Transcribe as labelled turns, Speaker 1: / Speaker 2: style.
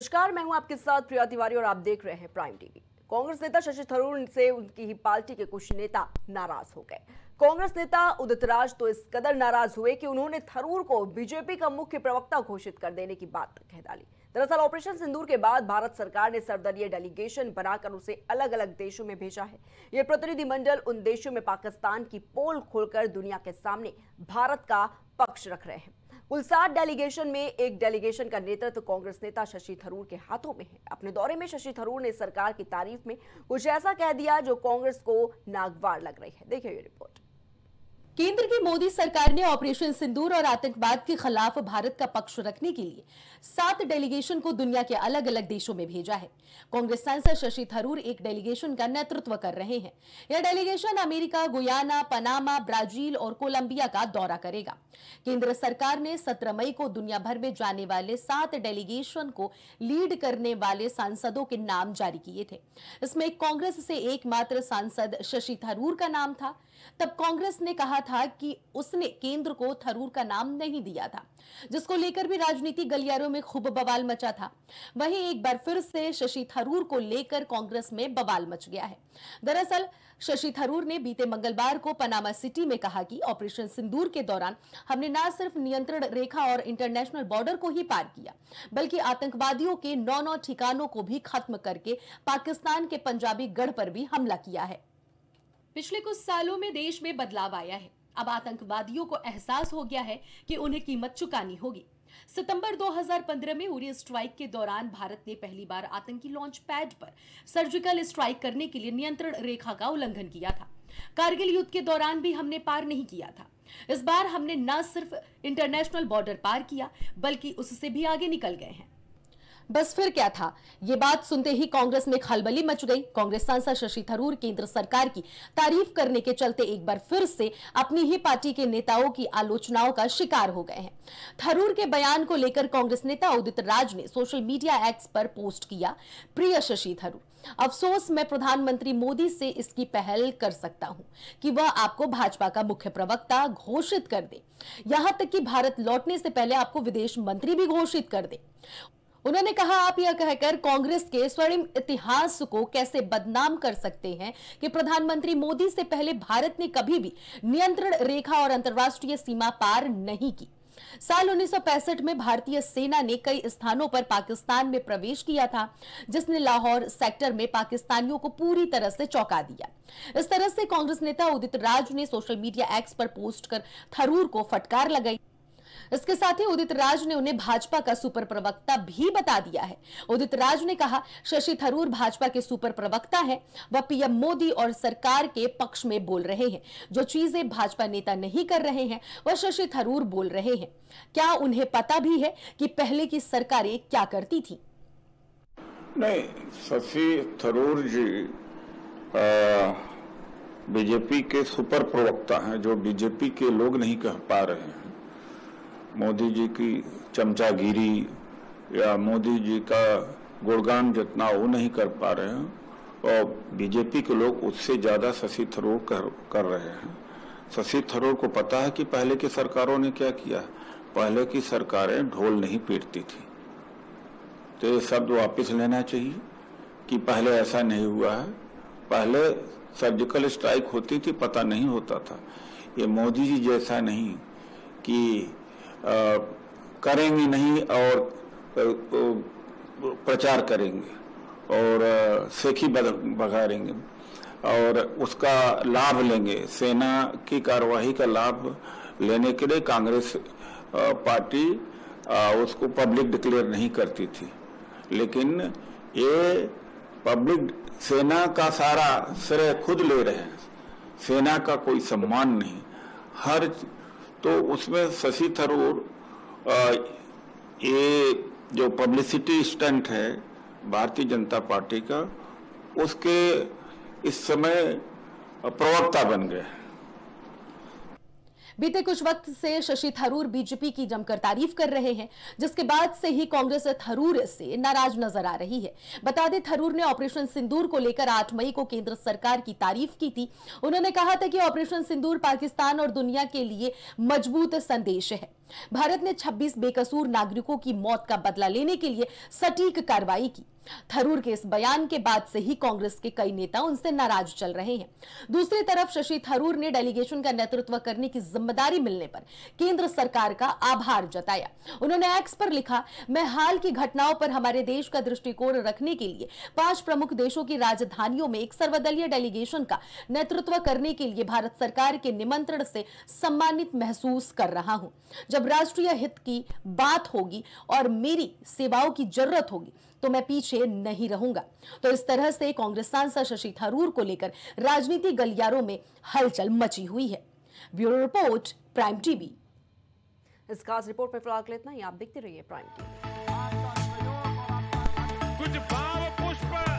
Speaker 1: नमस्कार, मैं हूं आपके साथ प्रिया तिवारी और आप देख रहे हैं प्राइम टीवी। कांग्रेस नेता शशि थरूर से उनकी ही पार्टी के कुछ नेता नाराज हो गए। कांग्रेस नेता उदित राज तो इस कदर नाराज हुए कि उन्होंने थरूर को बीजेपी का मुख्य प्रवक्ता घोषित कर देने की बात कह डाली। दरअसल ऑपरेशन सिंदूर के बाद भारत सरकार ने सर्वदलीय डेलीगेशन बनाकर उसे अलग अलग देशों में भेजा है। यह प्रतिनिधिमंडल उन देशों में पाकिस्तान की पोल खोलकर दुनिया के सामने भारत का पक्ष रख रहे हैं। कुल 7 डेलीगेशन में एक डेलीगेशन का नेतृत्व कांग्रेस नेता शशि थरूर के हाथों में है। अपने दौरे में शशि थरूर ने सरकार की तारीफ में कुछ ऐसा कह दिया जो कांग्रेस को नागवार लग रही है। देखिए ये रिपोर्ट।
Speaker 2: केंद्र की मोदी सरकार ने ऑपरेशन सिंदूर और आतंकवाद के खिलाफ भारत का पक्ष रखने के लिए 7 डेलीगेशन को दुनिया के अलग अलग देशों में भेजा है। कांग्रेस सांसद शशि थरूर एक डेलीगेशन का नेतृत्व कर रहे हैं। यह delegation America, Guyana, Panama, Brazil और कोलंबिया का दौरा करेगा। केंद्र सरकार ने 17 मई को दुनिया भर में जाने वाले 7 डेलीगेशन को लीड करने वाले सांसदों के नाम जारी किए थे। इसमें कांग्रेस से एकमात्र सांसद शशि थरूर का नाम था। तब कांग्रेस ने कहा था कि उसने केंद्र को थरूर का नाम नहीं दिया था, जिसको लेकर भी राजनीतिक गलियारों में खूब बवाल मचा था। वहीं एक बार फिर से शशि थरूर को लेकर कांग्रेस में बवाल मच गया है। दरअसल शशि थरूर ने बीते मंगलवार को पनामा सिटी में कहा कि ऑपरेशन सिंदूर के दौरान हमने न सिर्फ नियंत्रण रेखा और इंटरनेशनल बॉर्डर को ही पार किया, बल्कि आतंकवादियों के 9 ठिकानों को भी खत्म करके पाकिस्तान के पंजाबी गढ़ पर भी हमला किया है। पिछले कुछ सालों में देश में बदलाव आया है। अब आतंकवादियों को एहसास हो गया है कि उन्हें कीमत चुकानी होगी। सितंबर 2015 में उरी स्ट्राइक के दौरान भारत ने पहली बार आतंकी लॉन्च पैड पर सर्जिकल स्ट्राइक करने के लिए नियंत्रण रेखा का उल्लंघन किया था। कारगिल युद्ध के दौरान भी हमने पार नहीं किया था। इस बार हमने न सिर्फ इंटरनेशनल बॉर्डर पार किया, बल्कि उससे भी आगे निकल गए हैं। बस फिर क्या था? ये बात सुनते ही कांग्रेस में खलबली मच गई। कांग्रेस सांसद शशि थरूर केंद्र सरकार की तारीफ करने के चलते एक बार फिर से अपनी ही पार्टी के नेताओं की आलोचनाओं का शिकार हो गए हैं। थरूर के बयान को लेकर कांग्रेस नेता उदित राज ने सोशल मीडिया एक्स पर पोस्ट किया, प्रिय शशि थरूर, अफसोस मैं प्रधानमंत्री मोदी से इसकी पहल कर सकता हूं कि वह आपको भाजपा का मुख्य प्रवक्ता घोषित कर दे, यहां तक कि भारत लौटने से पहले आपको विदेश मंत्री भी घोषित कर दे। उन्होंने कहा, आप यह कहकर कांग्रेस के स्वर्णिम इतिहास को कैसे बदनाम कर सकते हैं कि प्रधानमंत्री मोदी से पहले भारत ने कभी भी नियंत्रण रेखा और अंतर्राष्ट्रीय सीमा पार नहीं की। साल 1965 में भारतीय सेना ने कई स्थानों पर पाकिस्तान में प्रवेश किया था, जिसने लाहौर सेक्टर में पाकिस्तानियों को पूरी तरह से चौंका दिया। इस तरह से कांग्रेस नेता उदित राज ने सोशल मीडिया एक्स पर पोस्ट कर थरूर को फटकार लगाई। इसके साथ ही उदित राज ने उन्हें भाजपा का सुपर प्रवक्ता भी बता दिया है। उदित राज ने कहा, शशि थरूर भाजपा के सुपर प्रवक्ता हैं। वह पीएम मोदी और सरकार के पक्ष में बोल रहे हैं। जो चीजें भाजपा नेता नहीं कर रहे हैं वह शशि थरूर बोल रहे हैं। क्या उन्हें पता भी है कि पहले की सरकारें क्या करती थी?
Speaker 3: नहीं, शशि थरूर जी बीजेपी के सुपर प्रवक्ता हैं, जो बीजेपी के लोग नहीं कह पा रहे हैं। मोदी जी की चमचागिरी या मोदी जी का गुणगान जितना वो नहीं कर पा रहे हैं, और बीजेपी के लोग उससे ज्यादा शशि थरूर कर रहे हैं। शशि थरूर को पता है कि पहले की सरकारों ने क्या किया। पहले की सरकारें ढोल नहीं पीटती थी। तो ये शब्द वापस लेना चाहिए कि पहले ऐसा नहीं हुआ है। पहले सर्जिकल स्ट्राइक होती थी, पता नहीं होता था। ये मोदी जी जैसा नहीं कि करेंगे नहीं और प्रचार करेंगे और सेखी बघारेंगे और उसका लाभ लेंगे। सेना की कार्यवाही का लाभ लेने के लिए कांग्रेस पार्टी उसको पब्लिक डिक्लेयर नहीं करती थी, लेकिन ये पब्लिक सेना का सारा श्रेय खुद ले रहे हैं। सेना का कोई सम्मान नहीं। हर तो उसमें शशि थरूर ये जो पब्लिसिटी स्टंट है भारतीय जनता पार्टी का, उसके इस समय प्रवक्ता बन गए।
Speaker 2: बीते कुछ वक्त से शशि थरूर बीजेपी की जमकर तारीफ कर रहे हैं, जिसके बाद से ही कांग्रेस थरूर से नाराज नजर आ रही है। बता दें, थरूर ने ऑपरेशन सिंदूर को लेकर 8 मई को केंद्र सरकार की तारीफ की थी। उन्होंने कहा था कि ऑपरेशन सिंदूर पाकिस्तान और दुनिया के लिए मजबूत संदेश है। भारत ने 26 बेकसूर नागरिकों की मौत का बदला लेने के लिए सटीक कार्रवाई की। थरूर के इस बयान के बाद से ही कांग्रेस के कई नेता उनसे नाराज चल रहे हैं। दूसरी तरफ शशि थरूर ने डेलीगेशन का नेतृत्व करने की जिम्मेदारी मिलने पर केंद्र सरकार का आभार जताया। उन्होंने एक्स पर लिखा, मैं हाल की घटनाओं पर हमारे देश का दृष्टिकोण रखने के लिए 5 प्रमुख देशों की राजधानियों में एक सर्वदलीय डेलीगेशन का नेतृत्व करने के लिए भारत सरकार के निमंत्रण से सम्मानित महसूस कर रहा हूं। जब राष्ट्रीय हित की बात होगी और मेरी सेवाओं की जरूरत होगी तो मैं पीछे नहीं रहूंगा। तो इस तरह से कांग्रेस सांसद शशि थरूर को लेकर राजनीति गलियारों में हलचल मची हुई है। Bureau report, prime TV.
Speaker 1: इस खास रिपोर्ट में फिलहाल इतना ही। आप देखते रहिए प्राइम टीवी।
Speaker 4: कुछ भाव पुष्प